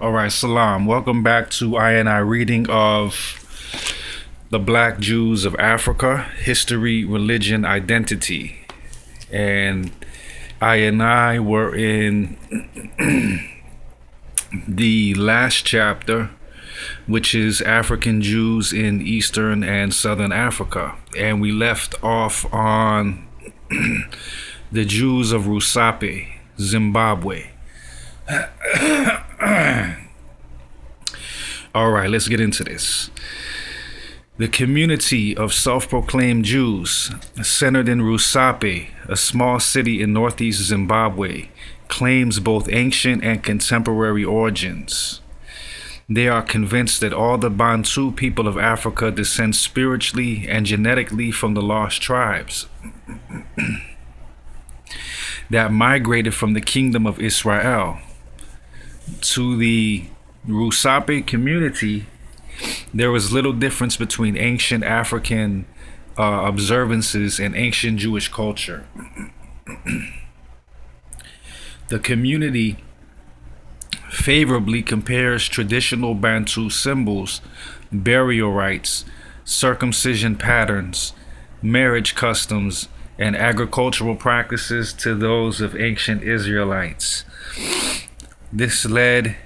All right, salam. Welcome back to I reading of the Black Jews of Africa, History, Religion, Identity. And I were in the last chapter, which is African Jews in Eastern and Southern Africa. And we left off on the Jews of Rusape, Zimbabwe. All right, let's get into this. The community of self-proclaimed Jews, centered in Rusape, a small city in northeast Zimbabwe, claims both ancient and contemporary origins. They are convinced that all the Bantu people of Africa descend spiritually and genetically from the lost tribes that migrated from the kingdom of Israel. To the Rusape community, there was little difference between ancient African observances and ancient Jewish culture. The community favorably compares traditional Bantu symbols, burial rites, circumcision patterns, marriage customs, and agricultural practices to those of ancient Israelites. This led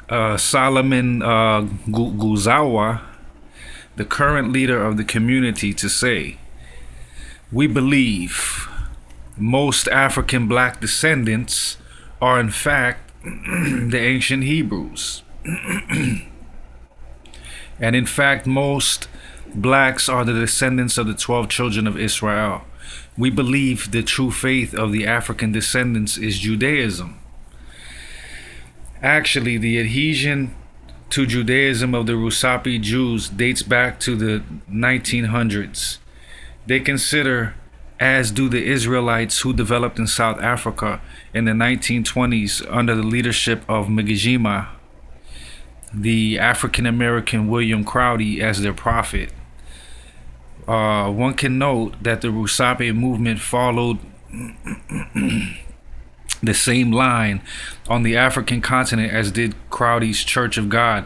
Solomon Guzawa, the current leader of the community, to say, "We believe most African black descendants are in fact the ancient Hebrews. And in fact, most blacks are the descendants of the 12 children of Israel. We believe the true faith of the African descendants is Judaism. Actually, the adhesion to Judaism of the Rusape Jews dates back to the 1900s. They consider, as do the Israelites who developed in South Africa in the 1920s under the leadership of Mgijima, the African-American William Crowdy, as their prophet. One can note that the Rusape movement followed the same line on the African continent as did Crowdy's Church of God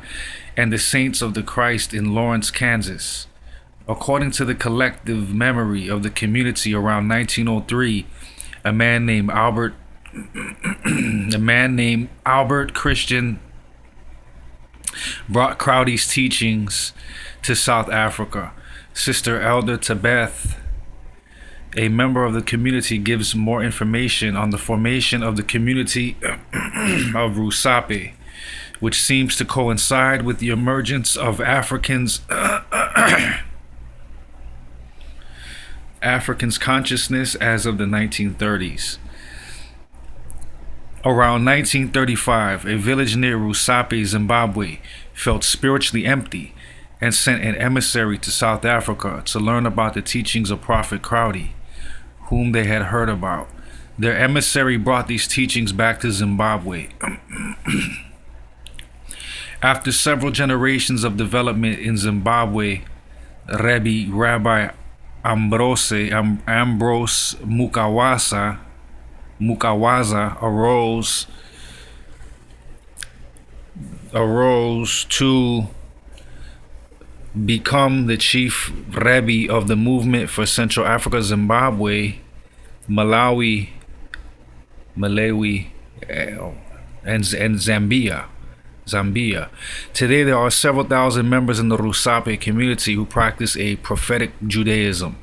and the Saints of the Christ in Lawrence, Kansas. According to the collective memory of the community, around 1903, a man named Albert Christian brought Crowdy's teachings to South Africa. Sister Elder Tabeth, a member of the community, gives more information on the formation of the community of Rusape, which seems to coincide with the emergence of Africans' consciousness as of the 1930s. Around 1935, a village near Rusape, Zimbabwe, felt spiritually empty and sent an emissary to South Africa to learn about the teachings of Prophet Crowdy, whom they had heard about. Their emissary brought these teachings back to Zimbabwe. After several generations of development in Zimbabwe, Rabbi Ambrose Mukawaza arose to become the chief Rebbe of the movement for Central Africa, Zimbabwe, Malawi, and Zambia. Today, there are several thousand members in the Rusape community who practice a prophetic Judaism.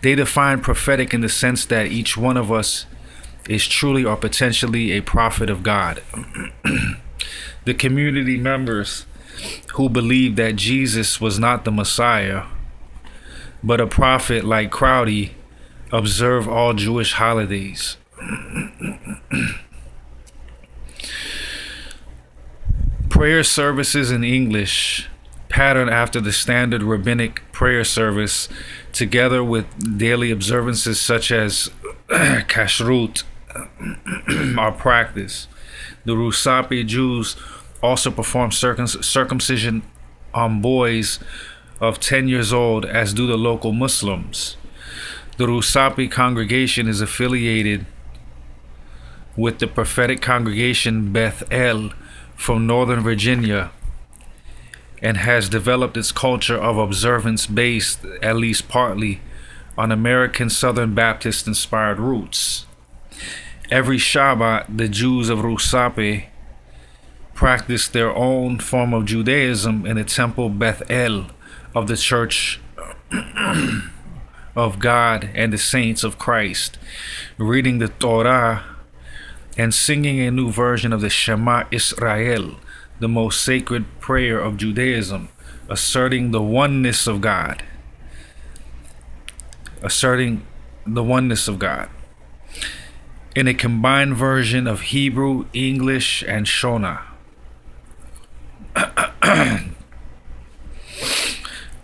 They define prophetic in the sense that each one of us is truly or potentially a prophet of God. The community members who believe that Jesus was not the Messiah, but a prophet like Crowdy, observe all Jewish holidays. Prayer services in English, patterned after the standard rabbinic prayer service, together with daily observances such as kashrut, are practiced. The Rusape Jews also perform circumcision on boys of 10 years old, as do the local Muslims. The Rusape congregation is affiliated with the prophetic congregation Beth El from Northern Virginia, and has developed its culture of observance based, at least partly, on American Southern Baptist inspired roots. Every Shabbat, the Jews of Rusape practice their own form of Judaism in the temple Beth El of the Church of God and the Saints of Christ, reading the Torah and singing a new version of the Shema Israel, the most sacred prayer of Judaism, asserting the oneness of God. In a combined version of Hebrew, English, and Shona.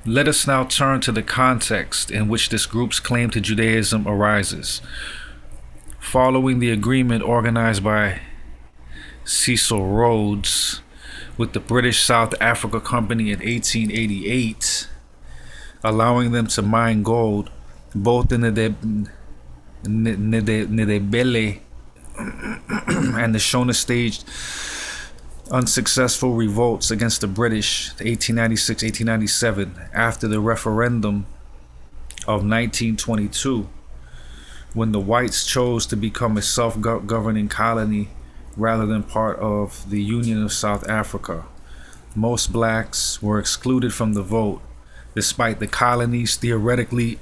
Let us now turn to the context in which this group's claim to Judaism arises. Following the agreement organized by Cecil Rhodes with the British South Africa Company in 1888, allowing them to mine gold both in the Ndebele and the Shona staged unsuccessful revolts against the British, 1896-1897, after the referendum of 1922, when the whites chose to become a self-governing colony rather than part of the Union of South Africa. Most blacks were excluded from the vote, despite the colony's theoretically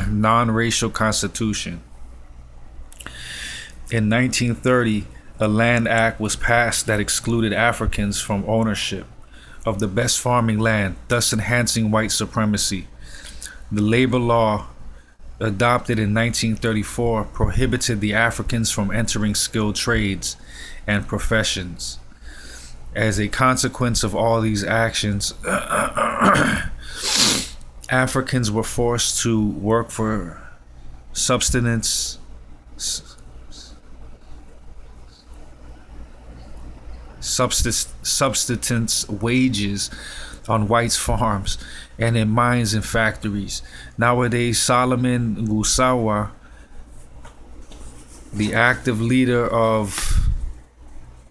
non-racial constitution. In 1930, a land act was passed that excluded Africans from ownership of the best farming land, thus enhancing white supremacy. The labor law adopted in 1934 prohibited the Africans from entering skilled trades and professions. As a consequence of all these actions, Africans were forced to work for subsistence wages on whites' farms and in mines and factories. Nowadays, Solomon Gusawa, the active leader of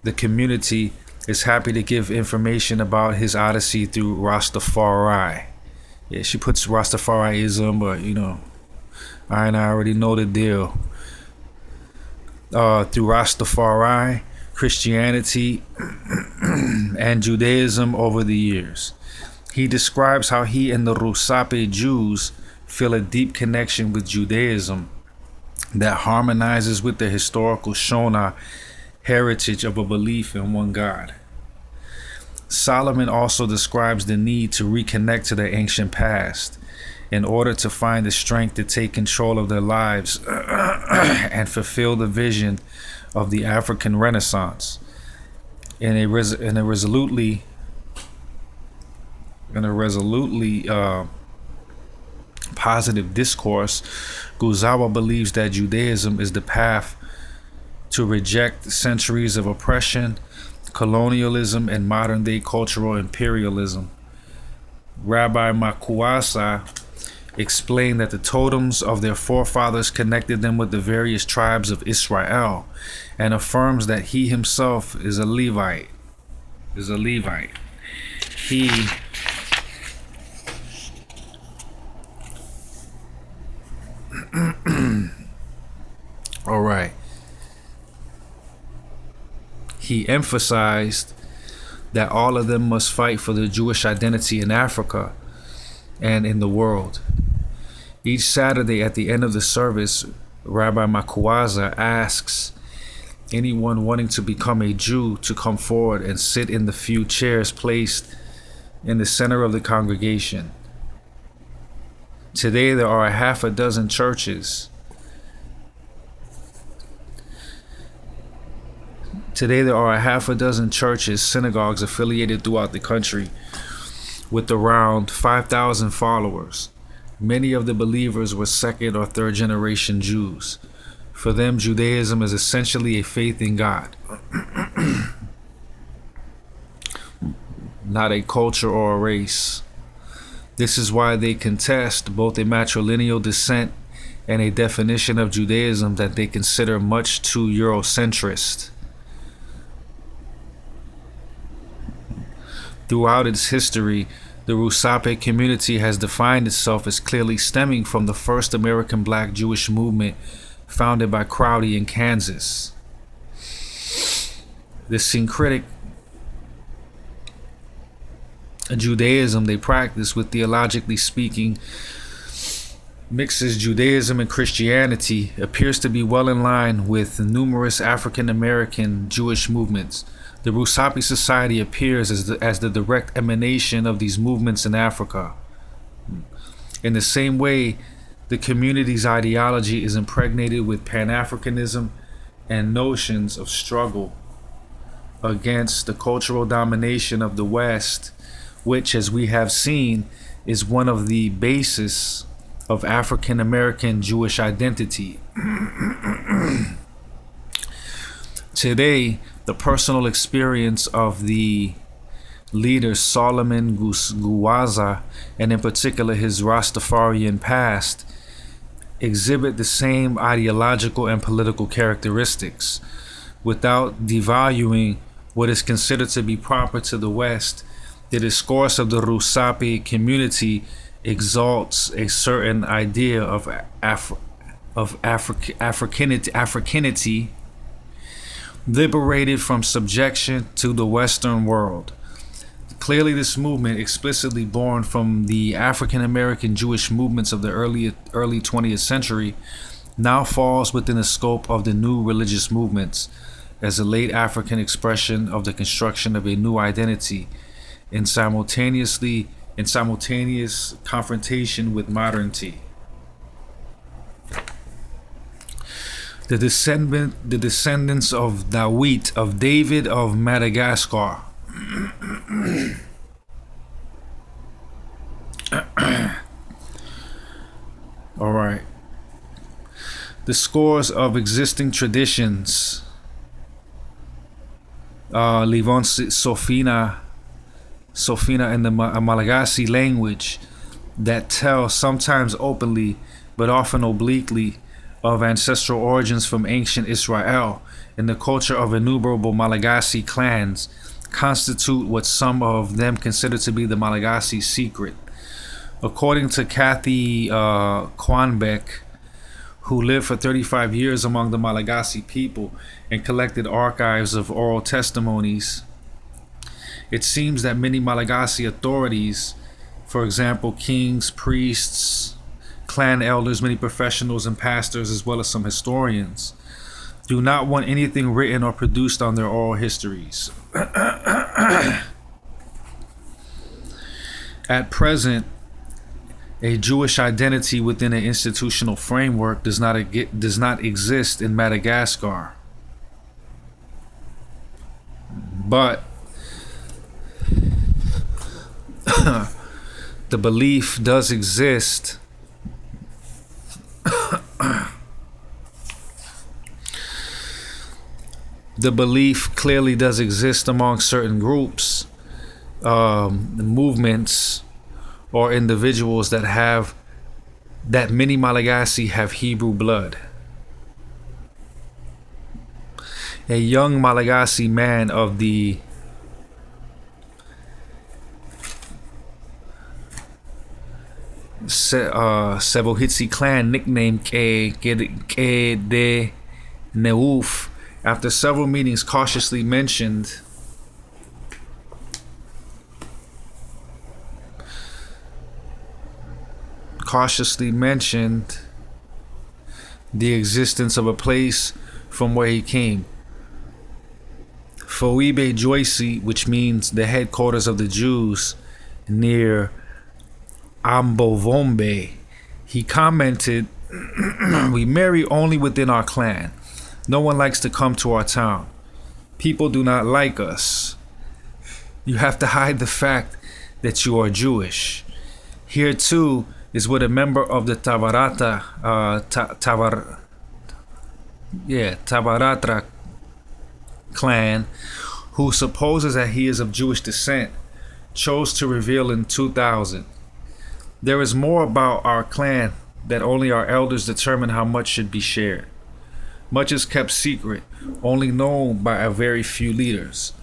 the community, is happy to give information about his odyssey through Rastafari. Yeah, she puts Rastafariism, but I already know the deal. Through Rastafari, Christianity, and Judaism over the years. He describes how he and the Rusape Jews feel a deep connection with Judaism that harmonizes with the historical Shona heritage of a belief in one God. Solomon also describes the need to reconnect to their ancient past in order to find the strength to take control of their lives and fulfill the vision of the African Renaissance. In a resolutely positive discourse, Guzawa believes that Judaism is the path to reject centuries of oppression, colonialism, and modern-day cultural imperialism. Rabbi Makuasa explained that the totems of their forefathers connected them with the various tribes of Israel, and affirms that he himself is a Levite. He emphasized that all of them must fight for the Jewish identity in Africa and in the world. Each Saturday at the end of the service, Rabbi Makuaza asks anyone wanting to become a Jew to come forward and sit in the few chairs placed in the center of the congregation. Today there are half a dozen churches. Synagogues affiliated throughout the country with around 5,000 followers. Many of the believers were second or third generation Jews. For them, Judaism is essentially a faith in God, not a culture or a race. This is why they contest both a matrilineal descent and a definition of Judaism that they consider much too Eurocentrist. Throughout its history, the Rusape community has defined itself as clearly stemming from the first American Black Jewish movement founded by Crowdy in Kansas. The syncretic Judaism they practice, with theologically speaking, mixes Judaism and Christianity, appears to be well in line with numerous African American Jewish movements. The Rusape Society appears as the direct emanation of these movements in Africa. In the same way, the community's ideology is impregnated with Pan-Africanism and notions of struggle against the cultural domination of the West, which, as we have seen, is one of the bases of African American Jewish identity. Today, the personal experience of the leader Solomon Guwaza, and in particular his Rastafarian past, exhibit the same ideological and political characteristics. Without devaluing what is considered to be proper to the West, the discourse of the Rusape community exalts a certain idea of Africanity, liberated from subjection to the Western world. Clearly, this movement, explicitly born from the African American Jewish movements of the early 20th century, now falls within the scope of the new religious movements as a late African expression of the construction of a new identity in simultaneous confrontation with modernity. The descendants of David of Madagascar. All right. The scores of existing traditions, Livon Sofina in the Malagasy language, that tell, sometimes openly but often obliquely, of ancestral origins from ancient Israel, and the culture of innumerable Malagasy clans, constitute what some of them consider to be the Malagasy secret. According to Kathy Kwanbeck, who lived for 35 years among the Malagasy people and collected archives of oral testimonies, it seems that many Malagasy authorities, for example, kings, priests, clan elders, many professionals and pastors, as well as some historians, do not want anything written or produced on their oral histories. At present, a Jewish identity within an institutional framework does not exist in Madagascar. But the belief does exist the belief clearly does exist among certain groups, movements, or individuals that many Malagasy have Hebrew blood. A young Malagasy man of the Sebohitsi clan, nicknamed Ke Neuf, after several meetings cautiously mentioned the existence of a place from where he came. Foibe Joyce, which means the headquarters of the Jews, near Ambovombe, he commented, "We marry only within our clan. No one likes to come to our town. People do not like us. You have to hide the fact that you are Jewish." Here too is what a member of the Tabaratra clan, who supposes that he is of Jewish descent, chose to reveal in 2000. "There is more about our clan that only our elders determine how much should be shared. Much is kept secret, only known by a very few leaders.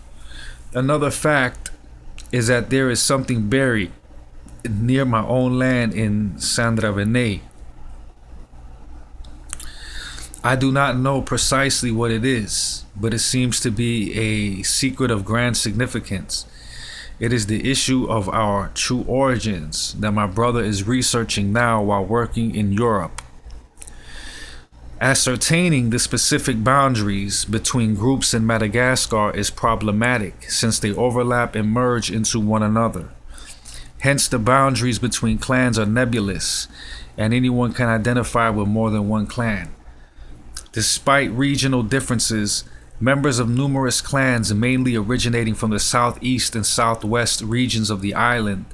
Another fact is that there is something buried near my own land in Sandravene. I do not know precisely what it is, but it seems to be a secret of grand significance. It is the issue of our true origins that my brother is researching now while working in Europe. Ascertaining the specific boundaries between groups in Madagascar is problematic since they overlap and merge into one another. Hence, the boundaries between clans are nebulous, and anyone can identify with more than one clan. Despite regional differences, members of numerous clans, mainly originating from the southeast and southwest regions of the island,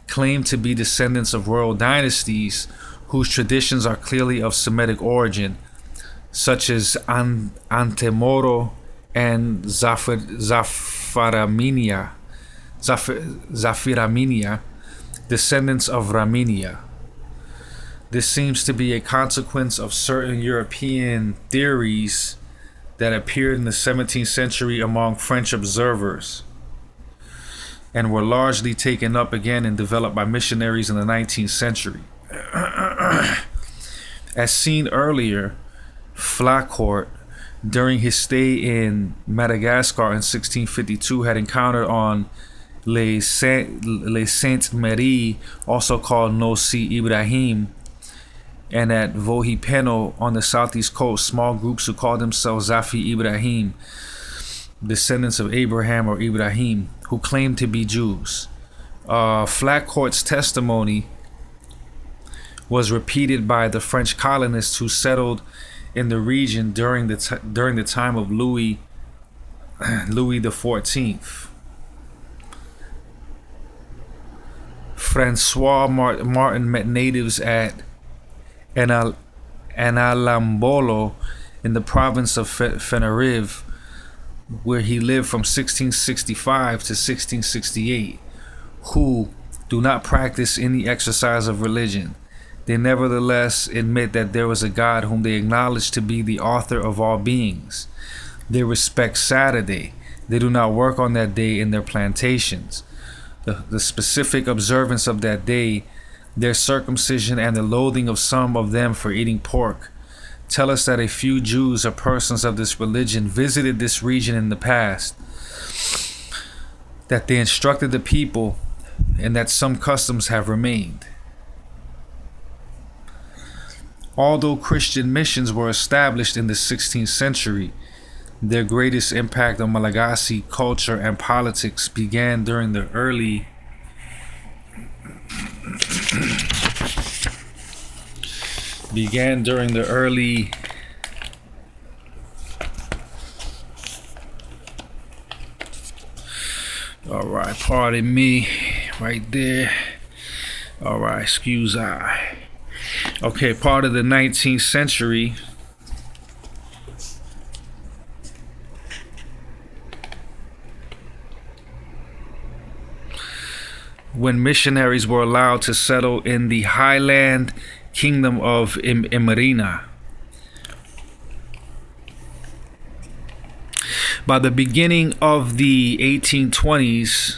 claim to be descendants of royal dynasties whose traditions are clearly of Semitic origin, such as Antemoro and Zafiramenia, descendants of Raminia. This seems to be a consequence of certain European theories that appeared in the 17th century among French observers and were largely taken up again and developed by missionaries in the 19th century. As seen earlier, Flacourt, during his stay in Madagascar in 1652, had encountered on Les Saintes Maries, also called Nossi Ibrahim, and at Vohipeno on the southeast coast, small groups who called themselves Zafi Ibrahim, descendants of Abraham or Ibrahim, who claimed to be Jews. Flacourt's testimony was repeated by the French colonists who settled in the region during the time of Louis XIV. Francois Martin met natives at Analambolo in the province of Fenerive, where he lived from 1665 to 1668, who do not practice any exercise of religion. They nevertheless admit that there was a God whom they acknowledge to be the author of all beings. They respect Saturday. They do not work on that day in their plantations. The specific observance of that day, their circumcision, and the loathing of some of them for eating pork tell us that a few Jews or persons of this religion visited this region in the past, that they instructed the people, and that some customs have remained. Although Christian missions were established in the 16th century, their greatest impact on Malagasy culture and politics began during the early all right, pardon me right there. All right, excuse I. Okay, part of the 19th century, when missionaries were allowed to settle in the highland kingdom of Imerina. By the beginning of the 1820s,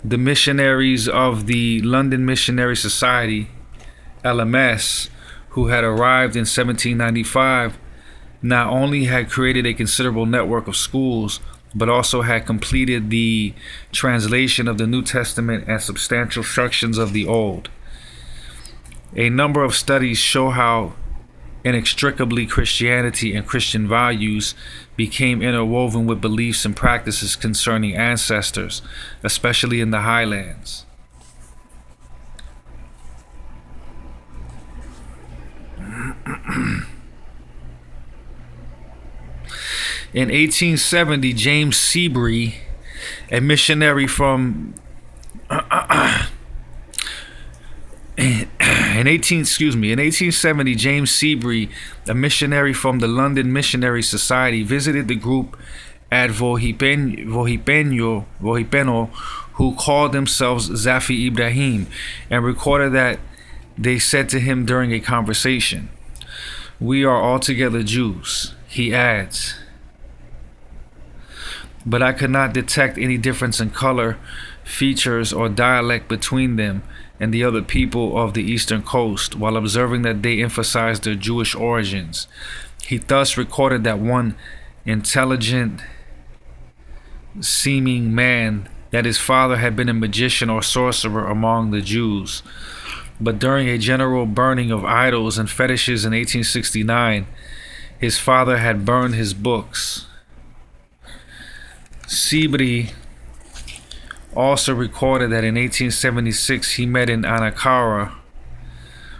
the missionaries of the London Missionary Society, LMS, who had arrived in 1795, not only had created a considerable network of schools, but also had completed the translation of the New Testament and substantial sections of the Old. A number of studies show how inextricably Christianity and Christian values became interwoven with beliefs and practices concerning ancestors, especially in the highlands. In 1870, James Seabury, a missionary from In 1870, James Seabury, a missionary from the London Missionary Society, visited the group at Vohipeno, who called themselves Zafi Ibrahim, and recorded that They said to him during a conversation, "We are altogether Jews." He adds, "But I could not detect any difference in color, features, or dialect between them and the other people of the eastern coast, while observing that they emphasized their Jewish origins." He thus recorded that one intelligent seeming man, that his father had been a magician or sorcerer among the Jews. But during a general burning of idols and fetishes in 1869, his father had burned his books. Sibri also recorded that in 1876 he met an Anakara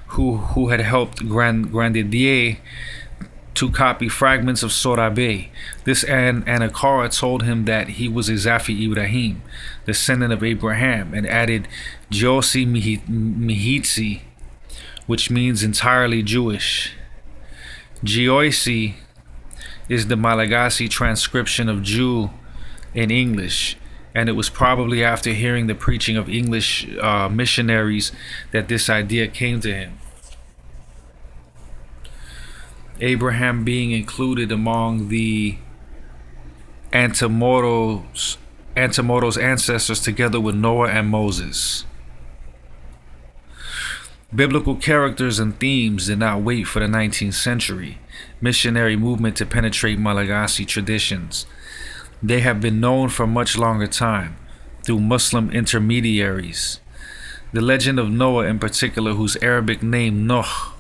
who had helped Grandidier to copy fragments of Sorabe. This Anakara told him that he was a Zafi Ibrahim, descendant of Abraham, and added Josi Mihitsi, which means entirely Jewish. Gioisi is the Malagasy transcription of Jew in English, and it was probably after hearing the preaching of English missionaries that this idea came to him. Abraham being included among the Antemoro's ancestors together with Noah and Moses. Biblical characters and themes did not wait for the 19th century missionary movement to penetrate Malagasy traditions. They have been known for much longer time through Muslim intermediaries. The legend of Noah in particular, whose Arabic name Nuh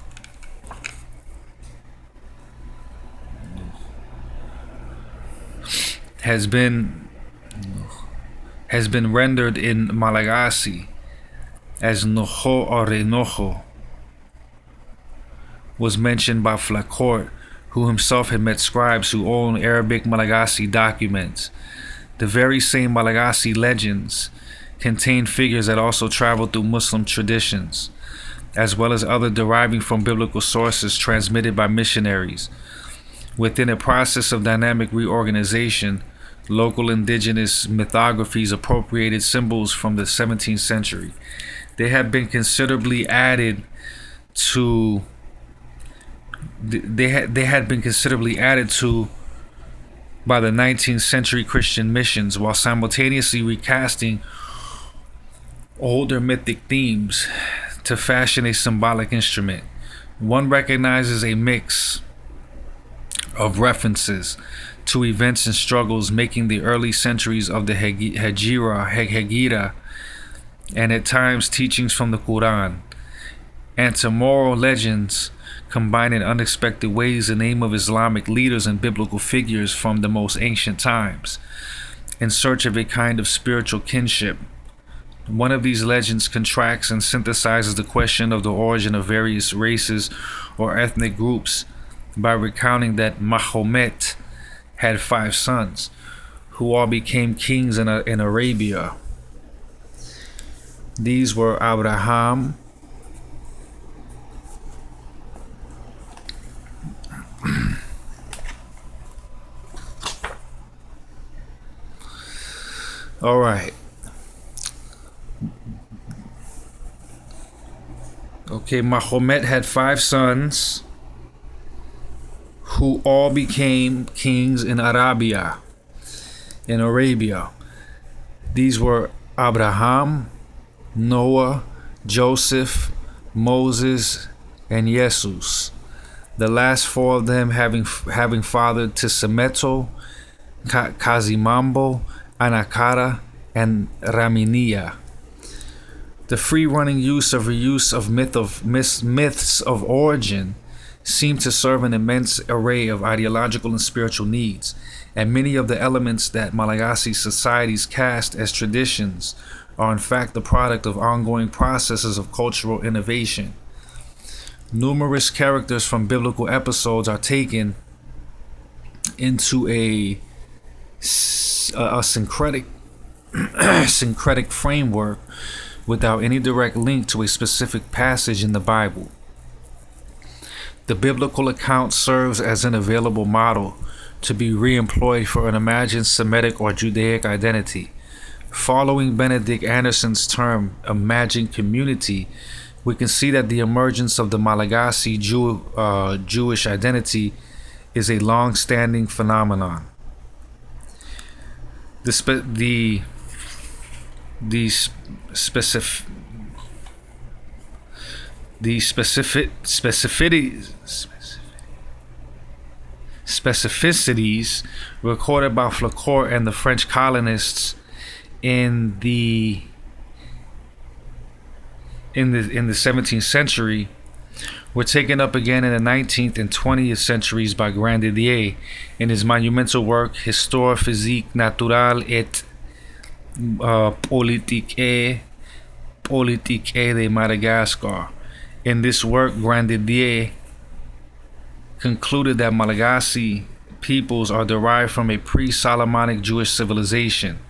has been rendered in Malagasy as Noho or Renoho, was mentioned by Flacourt, who himself had met scribes who owned Arabic Malagasy documents. The very same Malagasy legends contain figures that also traveled through Muslim traditions, as well as other deriving from biblical sources transmitted by missionaries. Within a process of dynamic reorganization, local indigenous mythographies appropriated symbols from the 17th century. They had been considerably added to by the 19th century Christian missions, while simultaneously recasting older mythic themes to fashion a symbolic instrument. One recognizes a mix of references to events and struggles making the early centuries of the Hegira, and at times teachings from the Quran. Antemoro legends combine in unexpected ways the name of Islamic leaders and biblical figures from the most ancient times, in search of a kind of spiritual kinship. One of these legends contracts and synthesizes the question of the origin of various races or ethnic groups by recounting that Mahomet had 5 sons, who all became kings in Arabia. These were Abraham, all right. Okay, Mahomet had 5 sons who all became kings in Arabia, in Arabia. These were Abraham, Noah, Joseph, Moses, and Jesus. The last 4 of them having fathered Tisameto, Kazimambo, Anakara, and Raminia. The free-running use of myths of origin seem to serve an immense array of ideological and spiritual needs, and many of the elements that Malagasy societies cast as traditions are in fact the product of ongoing processes of cultural innovation. Numerous characters from biblical episodes are taken into a syncretic framework without any direct link to a specific passage in the Bible. The biblical account serves as an available model to be re-employed for an imagined Semitic or Judaic identity. Following Benedict Anderson's term, imagined community, we can see that the emergence of the Malagasy Jewish identity is a long-standing phenomenon. The specificities recorded by Flacourt and the French colonists in the 17th century were taken up again in the 19th and 20th centuries by Grandidier in his monumental work Histoire physique naturelle et politique de Madagascar. In this work, Grandidier concluded that Malagasy peoples are derived from a pre-Solomonic Jewish civilization,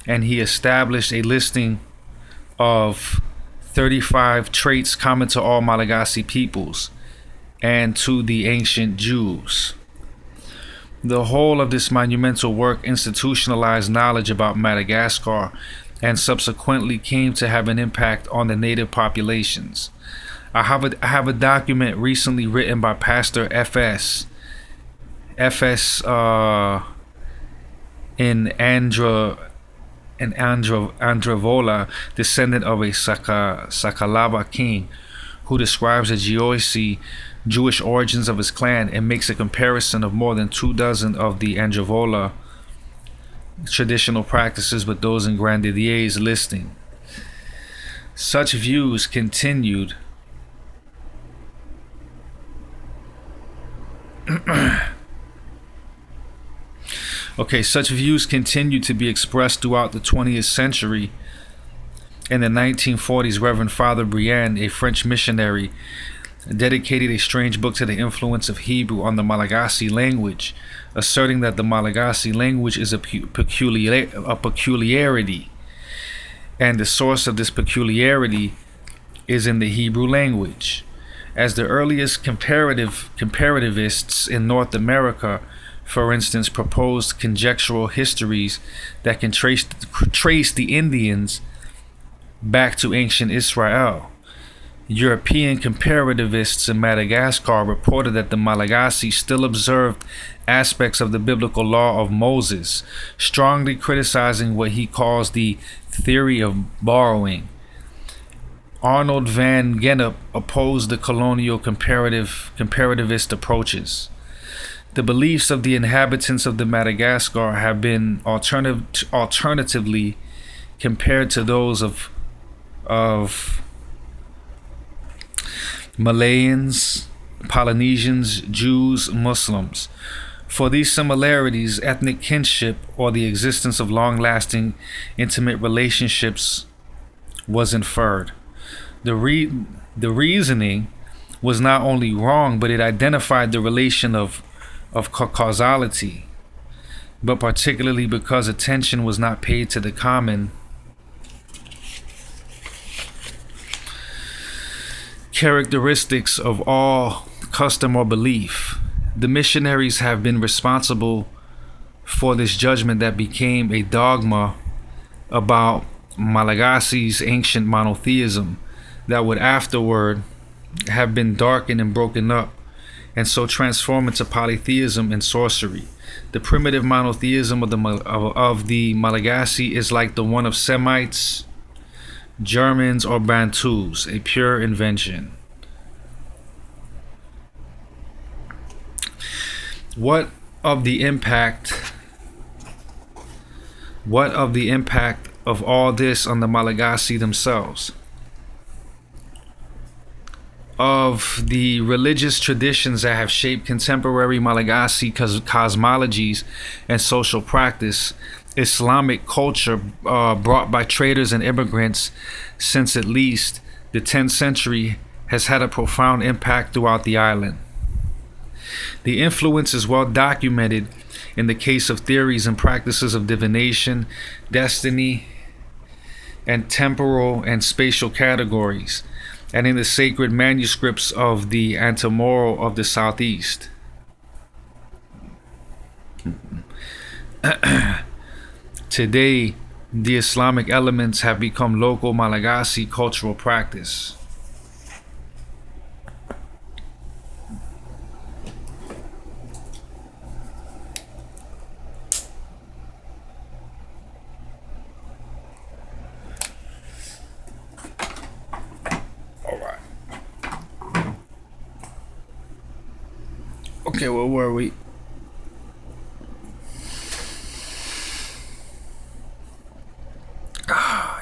and he established a listing of 35 traits common to all Malagasy peoples and to the ancient Jews. The whole of this monumental work institutionalized knowledge about Madagascar and subsequently came to have an impact on the native populations. I have a document recently written by Pastor F.S. in Andravola, descendant of a Sakalava king, who describes the Jewish origins of his clan and makes a comparison of more than 24 of the Andravola traditional practices with those in Grandidier's listing. Such views continued such views continued to be expressed throughout the 20th century. In the 1940s, Reverend Father Briand, a French missionary, dedicated a strange book to the influence of Hebrew on the Malagasy language, asserting that the Malagasy language is a peculiarity, and the source of this peculiarity is in the Hebrew language. As the earliest comparativists in North America, for instance, proposed conjectural histories that can trace the Indians back to ancient Israel. European comparativists in Madagascar reported that the Malagasy still observed aspects of the biblical law of Moses, strongly criticizing what he calls the theory of borrowing. Arnold van Gennep opposed the colonial comparativist approaches. The beliefs of the inhabitants of the Madagascar have been alternatively compared to those of Malayans, Polynesians, Jews, Muslims. For these similarities, ethnic kinship or the existence of long-lasting intimate relationships was inferred. The reasoning was not only wrong, but it identified the relation of causality, but particularly because attention was not paid to the common characteristics of all custom or belief. The missionaries have been responsible for this judgment that became a dogma about Malagasy's ancient monotheism that would afterward have been darkened and broken up, and so transform into polytheism and sorcery. The primitive monotheism of the Malagasy is like the one of Semites, Germans, or Bantus, a pure invention. What of the impact of all this on the Malagasy themselves? Of the religious traditions that have shaped contemporary Malagasy cosmologies and social practice, Islamic culture brought by traders and immigrants since at least the 10th century has had a profound impact throughout the island. The influence is well documented in the case of theories and practices of divination, destiny, and temporal and spatial categories, and in the sacred manuscripts of the Antamoro of the Southeast. Today, the Islamic elements have become local Malagasy cultural practice. Okay, where were we?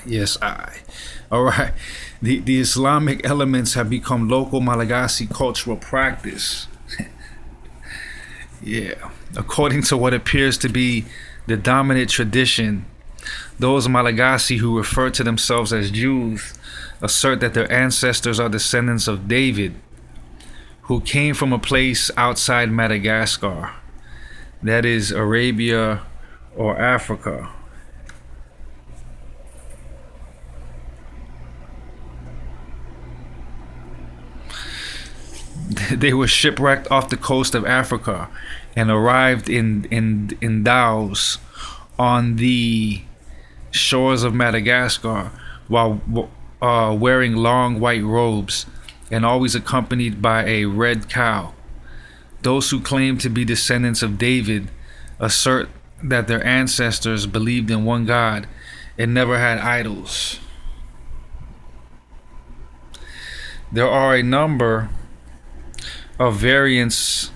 Yes, all right. The Islamic elements have become local Malagasy cultural practice. Yeah. According to what appears to be the dominant tradition, those Malagasy who refer to themselves as Jews assert that their ancestors are descendants of David, who came from a place outside Madagascar, that is Arabia or Africa. They were shipwrecked off the coast of Africa and arrived in dhows on the shores of Madagascar while wearing long white robes and always accompanied by a red cow. Those who claim to be descendants of David assert that their ancestors believed in one God and never had idols. There are a number of variants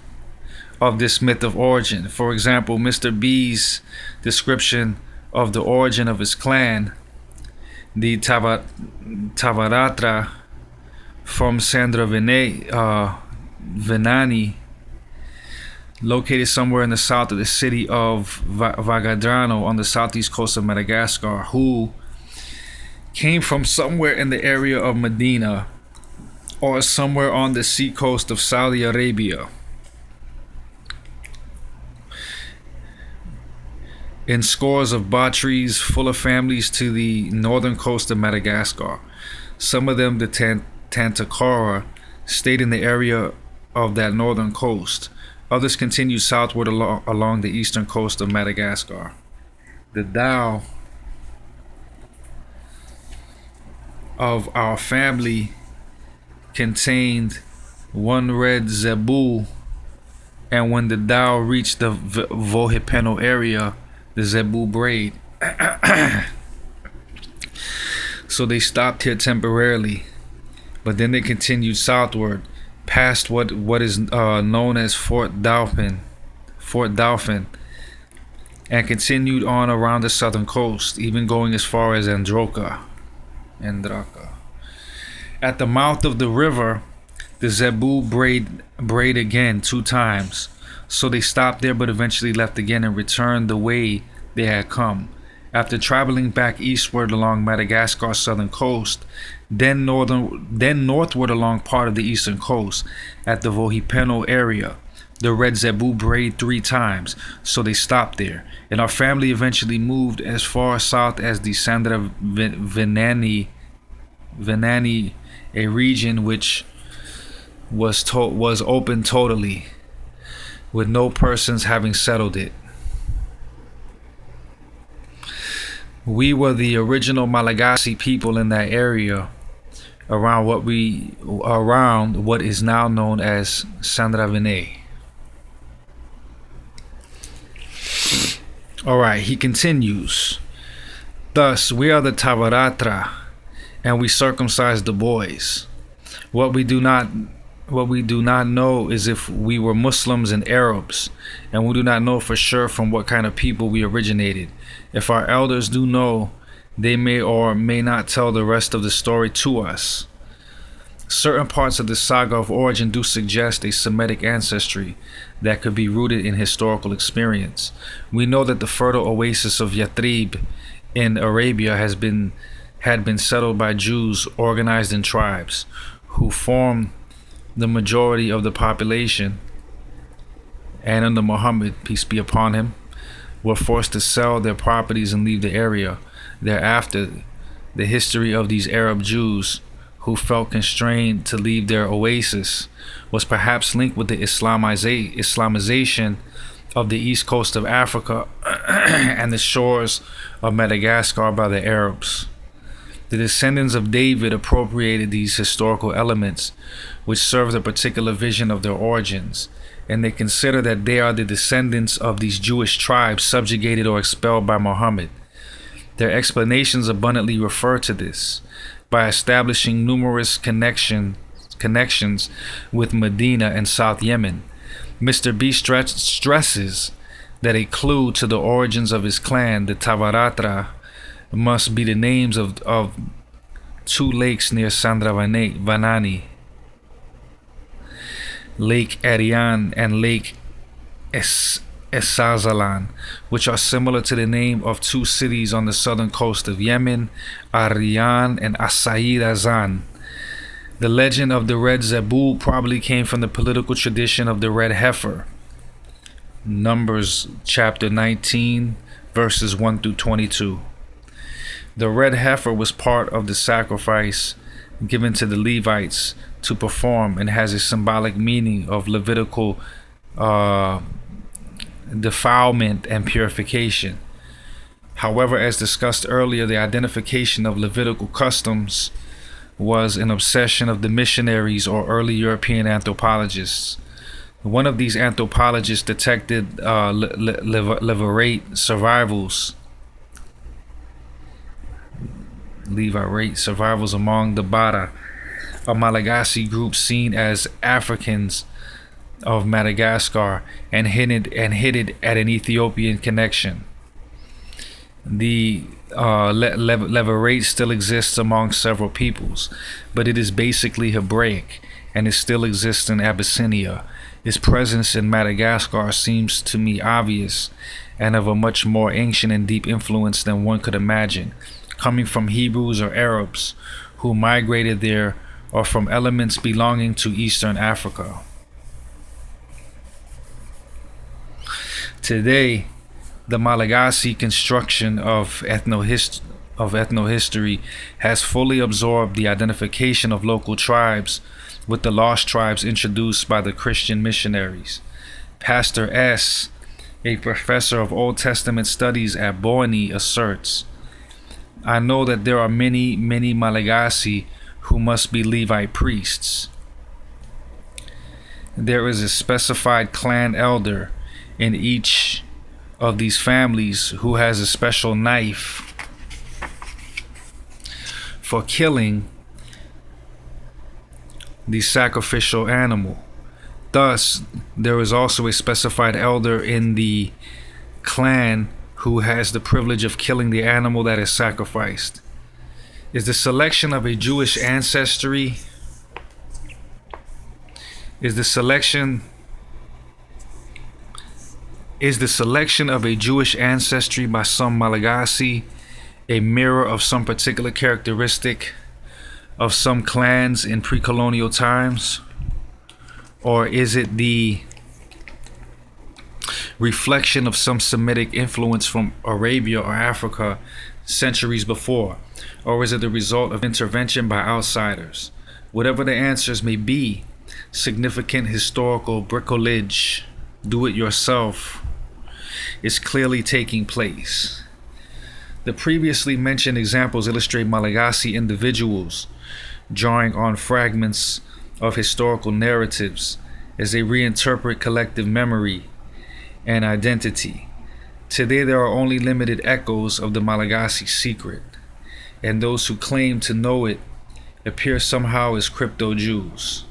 of this myth of origin. For example, Mr. B's description of the origin of his clan, the Tavaratra from Sandra Venani, located somewhere in the south of the city of Vagadrano on the southeast coast of Madagascar, who came from somewhere in the area of Medina or somewhere on the sea coast of Saudi Arabia. In scores of batteries full of families to the northern coast of Madagascar. Some of them, the Tantakora, stayed in the area of that northern coast. Others continued southward along the eastern coast of Madagascar. The dhow of our family contained one red zebu, and when the dhow reached the Vohipeno area, the zebu brayed. So they stopped here temporarily, but then they continued southward past what is known as Fort Dauphin, and continued on around the southern coast, even going as far as Andraka. At the mouth of the river, the zebu brayed again 2 times. So they stopped there but eventually left again and returned the way they had come. After traveling back eastward along Madagascar's southern coast, then northward along part of the eastern coast at the Vohipeno area, the red zebu brayed 3 times, so they stopped there. And our family eventually moved as far south as the Sandra Venani, a region which was open totally, with no persons having settled it. We were the original Malagasy people in that area around what is now known as Sandravene. Alright, he continues. Thus, we are the Tavaratra, and we circumcised the boys. What we do not know is if we were Muslims and Arabs, and we do not know for sure from what kind of people we originated. If our elders do know, they may or may not tell the rest of the story to us. Certain parts of the saga of origin do suggest a Semitic ancestry that could be rooted in historical experience. We know that the fertile oasis of Yathrib in Arabia had been settled by Jews organized in tribes, who formed the majority of the population, and under Muhammad, peace be upon him, were forced to sell their properties and leave the area. Thereafter, the history of these Arab Jews who felt constrained to leave their oasis was perhaps linked with the Islamization of the east coast of Africa and the shores of Madagascar by the Arabs. The descendants of David appropriated these historical elements, which served a particular vision of their origins, and they consider that they are the descendants of these Jewish tribes subjugated or expelled by Muhammad. Their explanations abundantly refer to this by establishing numerous connections with Medina and South Yemen. Mr. B stresses that a clue to the origins of his clan, the Tavaratra, must be the names of two lakes near Vanani, Lake Arian and Lake Esazalan, which are similar to the name of two cities on the southern coast of Yemen, Arian and Asaid Azan. The legend of the red zebu probably came from the political tradition of the red heifer. Numbers chapter 19, verses 1 through 22. The red heifer was part of the sacrifice given to the Levites to perform and has a symbolic meaning of Levitical defilement and purification. However, as discussed earlier, the identification of Levitical customs was an obsession of the missionaries or early European anthropologists. One of these anthropologists detected Levirate survivals among the Bada, a Malagasy group seen as Africans of Madagascar and hinted at an Ethiopian connection. The Levirate still exists among several peoples, but it is basically Hebraic and it still exists in Abyssinia. Its presence in Madagascar seems to me obvious and of a much more ancient and deep influence than one could imagine, coming from Hebrews or Arabs who migrated there or from elements belonging to Eastern Africa. Today, the Malagasy construction of ethnohistory has fully absorbed the identification of local tribes with the lost tribes introduced by the Christian missionaries. Pastor S., a professor of Old Testament studies at Borneo, asserts, "I know that there are many Malagasy who must be Levite priests. There is a specified clan elder in each of these families who has a special knife for killing the sacrificial animal. Thus, there is also a specified elder in the clan who has the privilege of killing the animal that is sacrificed. Is the selection of a Jewish ancestry of a Jewish ancestry by some Malagasy a mirror of some particular characteristic of some clans in pre-colonial times? Or is it the reflection of some Semitic influence from Arabia or Africa centuries before? Or is it the result of intervention by outsiders? Whatever the answers may be, significant historical bricolage, do-it-yourself, is clearly taking place. The previously mentioned examples illustrate Malagasy individuals drawing on fragments of historical narratives as they reinterpret collective memory and identity. Today there are only limited echoes of the Malagasy secret, and those who claim to know it appear somehow as crypto-Jews.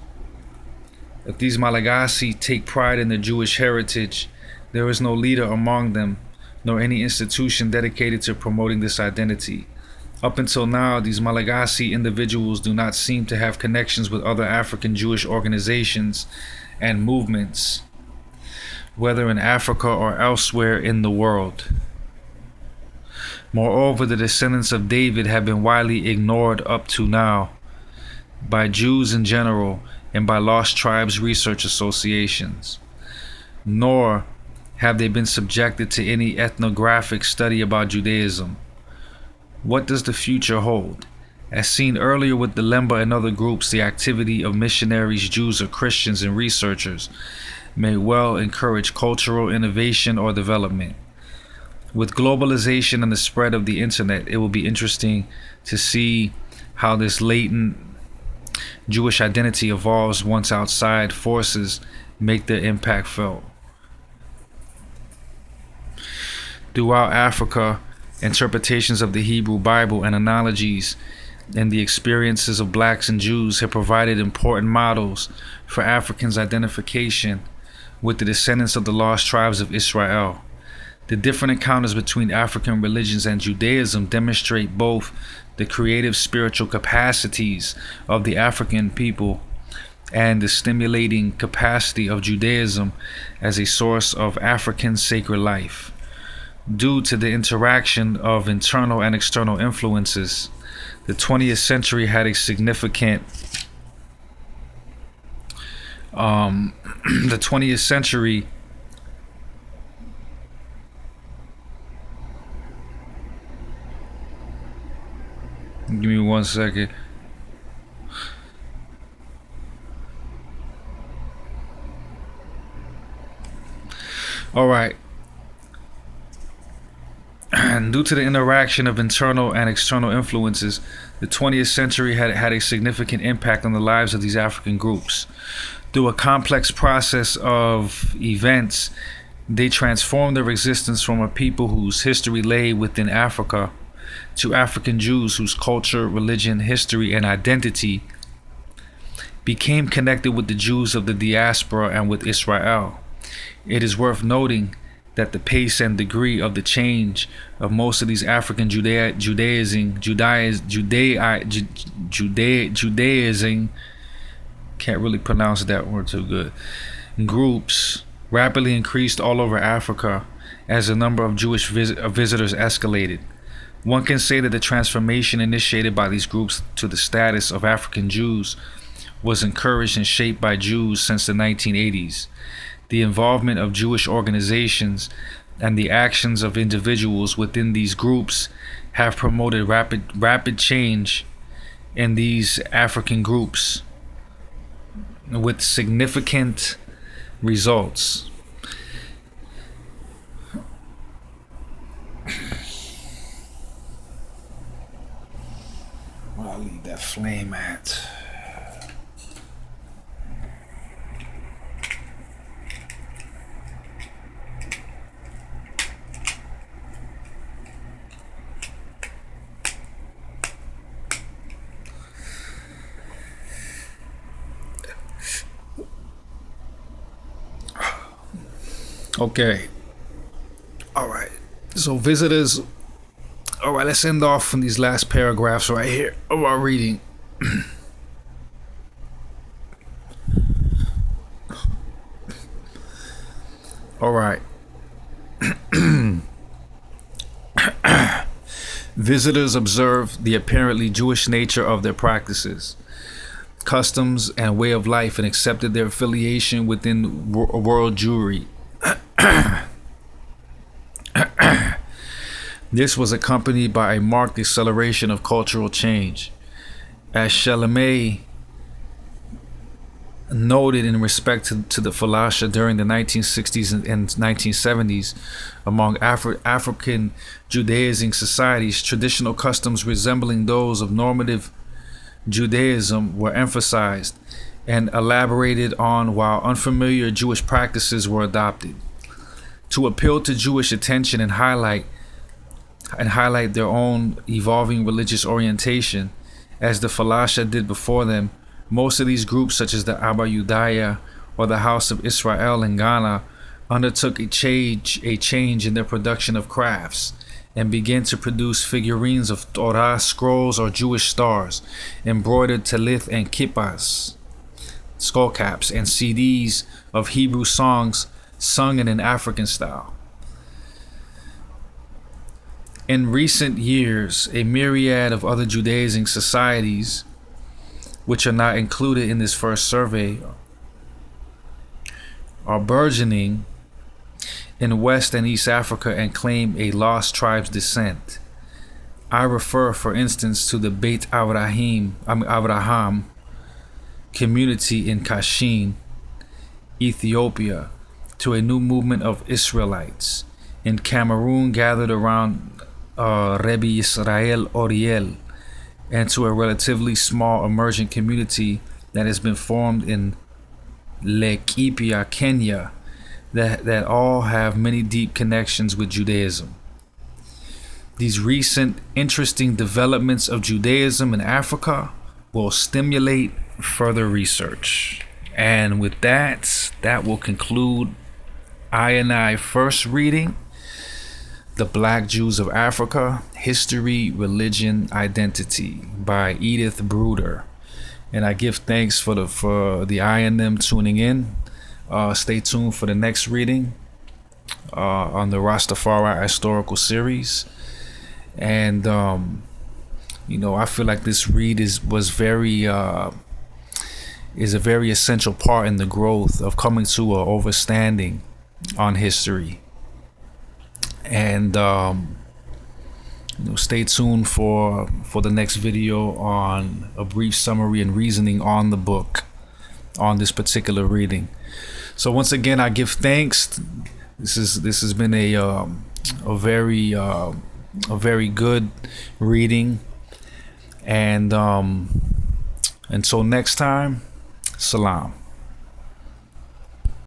If these Malagasy take pride in their Jewish heritage, there is no leader among them, nor any institution dedicated to promoting this identity. Up until now, these Malagasy individuals do not seem to have connections with other African Jewish organizations and movements, whether in Africa or elsewhere in the world. Moreover, the descendants of David have been widely ignored up to now by Jews in general and by Lost Tribes research associations, nor have they been subjected to any ethnographic study about Judaism. What does the future hold? As seen earlier with the Lemba and other groups, the activity of missionaries, Jews, or Christians and researchers may well encourage cultural innovation or development. With globalization and the spread of the internet, it will be interesting to see how this latent Jewish identity evolves once outside forces make their impact felt. Throughout Africa, interpretations of the Hebrew Bible and analogies and the experiences of blacks and Jews have provided important models for Africans' identification with the descendants of the lost tribes of Israel. The different encounters between African religions and Judaism demonstrate both the creative spiritual capacities of the African people and the stimulating capacity of Judaism as a source of African sacred life. Due to the interaction of internal and external influences, the 20th century had a significant the 20th century give me 1 second. All right. Due to the interaction of internal and external influences, the 20th century had a significant impact on the lives of these African groups. Through a complex process of events, they transformed their existence from a people whose history lay within Africa to African Jews whose culture, religion, history, and identity became connected with the Jews of the diaspora and with Israel. It is worth noting that the pace and degree of the change of most of these African Judaizing, can't really pronounce that word too good, groups rapidly increased all over Africa as the number of Jewish visitors escalated. One can say that the transformation initiated by these groups to the status of African Jews was encouraged and shaped by Jews since the 1980s. The involvement of Jewish organizations and the actions of individuals within these groups have promoted rapid change in these African groups with significant results. Where I leave that flame at? Okay. All right. So visitors. All right, let's end off from these last paragraphs right here of our reading. All right. Visitors observed the apparently Jewish nature of their practices, customs, and way of life and accepted their affiliation within world Jewry. This was accompanied by a marked acceleration of cultural change. As Chalamet noted in respect to the falasha during the 1960s and 1970s, among African Judaizing societies, traditional customs resembling those of normative Judaism were emphasized and elaborated on, while unfamiliar Jewish practices were adopted. To appeal to Jewish attention and highlight their own evolving religious orientation, as the falasha did before them, most of these groups, such as the Abba Yudaya or the House of Israel in Ghana, undertook a change in their production of crafts and began to produce figurines of Torah scrolls or Jewish stars, embroidered talith and kippas, skull caps, and CDs of Hebrew songs sung in an African style. In recent years, a myriad of other Judaizing societies, which are not included in this first survey, are burgeoning in West and East Africa and claim a lost tribe's descent. I refer, for instance, to the Beit Abraham community in Kashin, Ethiopia, to a new movement of Israelites in Cameroon gathered around Rebbe Israel Oriel, and to a relatively small emergent community that has been formed in Laikipia, Kenya, that all have many deep connections with Judaism. These recent interesting developments of Judaism in Africa will stimulate further research And with that, that will conclude I first reading, The Black Jews of Africa, History, Religion, Identity by Edith Bruder. And I give thanks for the INM tuning in. Stay tuned for the next reading on the Rastafari historical series. And I feel like this read is a very essential part in the growth of coming to a overstanding on history. And stay tuned for the next video on a brief summary and reasoning on the book, on this particular reading. So once again, I give thanks. This has been a very good reading. And until next time, salam.